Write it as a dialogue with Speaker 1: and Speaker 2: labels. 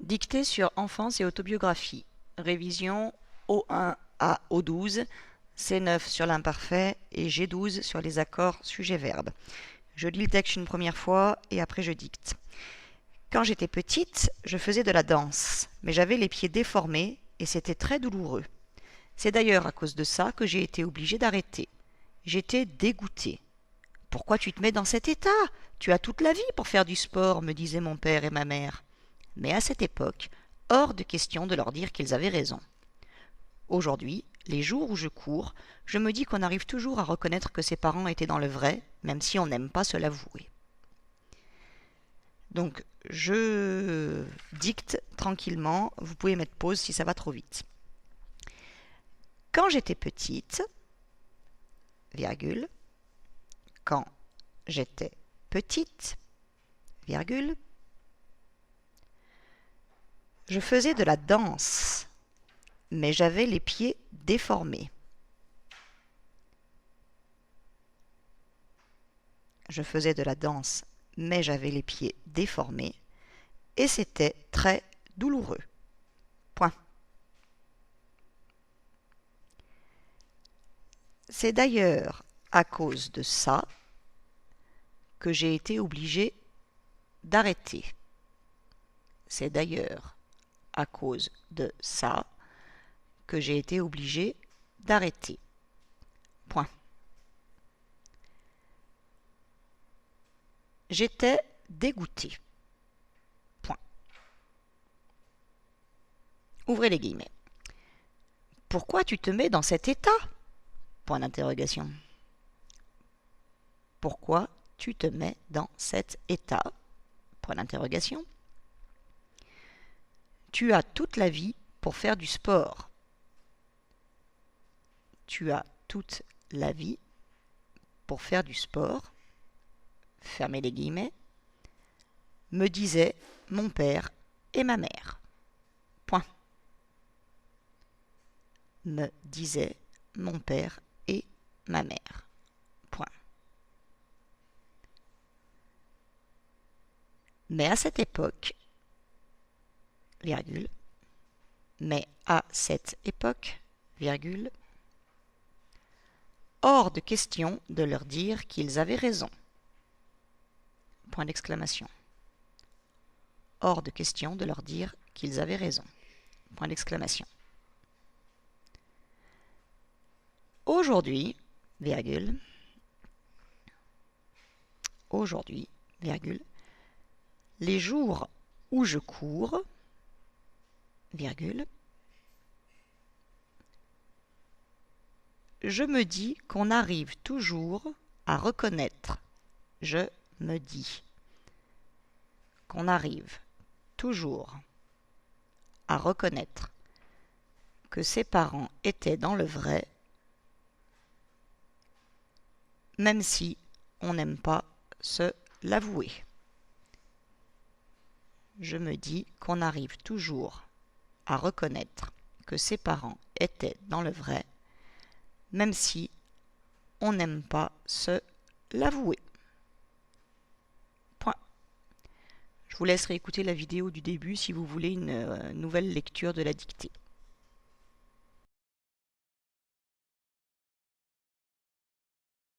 Speaker 1: Dictée sur enfance et autobiographie. Révision O1 à O12, C9 sur l'imparfait et G12 sur les accords sujet-verbe. Je lis le texte une première fois et après je dicte. Quand j'étais petite, je faisais de la danse, mais j'avais les pieds déformés et c'était très douloureux. C'est d'ailleurs à cause de ça que j'ai été obligée d'arrêter. J'étais dégoûtée. « Pourquoi tu te mets dans cet état? Tu as toute la vie pour faire du sport, me disaient mon père et ma mère. » Mais à cette époque, hors de question de leur dire qu'ils avaient raison. Aujourd'hui, les jours où je cours, je me dis qu'on arrive toujours à reconnaître que ses parents étaient dans le vrai, même si on n'aime pas se l'avouer. Donc, je dicte tranquillement, vous pouvez mettre pause si ça va trop vite. Quand j'étais petite, virgule, quand j'étais petite, virgule, je faisais de la danse, mais j'avais les pieds déformés. Je faisais de la danse, mais j'avais les pieds déformés, et c'était très douloureux. Point. C'est d'ailleurs à cause de ça que j'ai été obligée d'arrêter. C'est d'ailleurs à cause de ça que j'ai été obligée d'arrêter. Point. J'étais dégoûtée. Point. Ouvrez les guillemets. Pourquoi tu te mets dans cet état? Point d'interrogation. Pourquoi tu te mets dans cet état? Point d'interrogation. Tu as toute la vie pour faire du sport. Tu as toute la vie pour faire du sport. Fermez les guillemets. Me disaient mon père et ma mère. Point. Me disaient mon père et ma mère. Point. Mais à cette époque, virgule, mais à cette époque, virgule, hors de question de leur dire qu'ils avaient raison. Point d'exclamation. Hors de question de leur dire qu'ils avaient raison. Point d'exclamation. Aujourd'hui, virgule, aujourd'hui, virgule, les jours où je cours, virgule, je me dis qu'on arrive toujours à reconnaître, je me dis qu'on arrive toujours à reconnaître que ses parents étaient dans le vrai, même si on n'aime pas se l'avouer. Je me dis qu'on arrive toujours à reconnaître que ses parents étaient dans le vrai, même si on n'aime pas se l'avouer. Point. Je vous laisse réécouter la vidéo du début si vous voulez une nouvelle lecture de la dictée.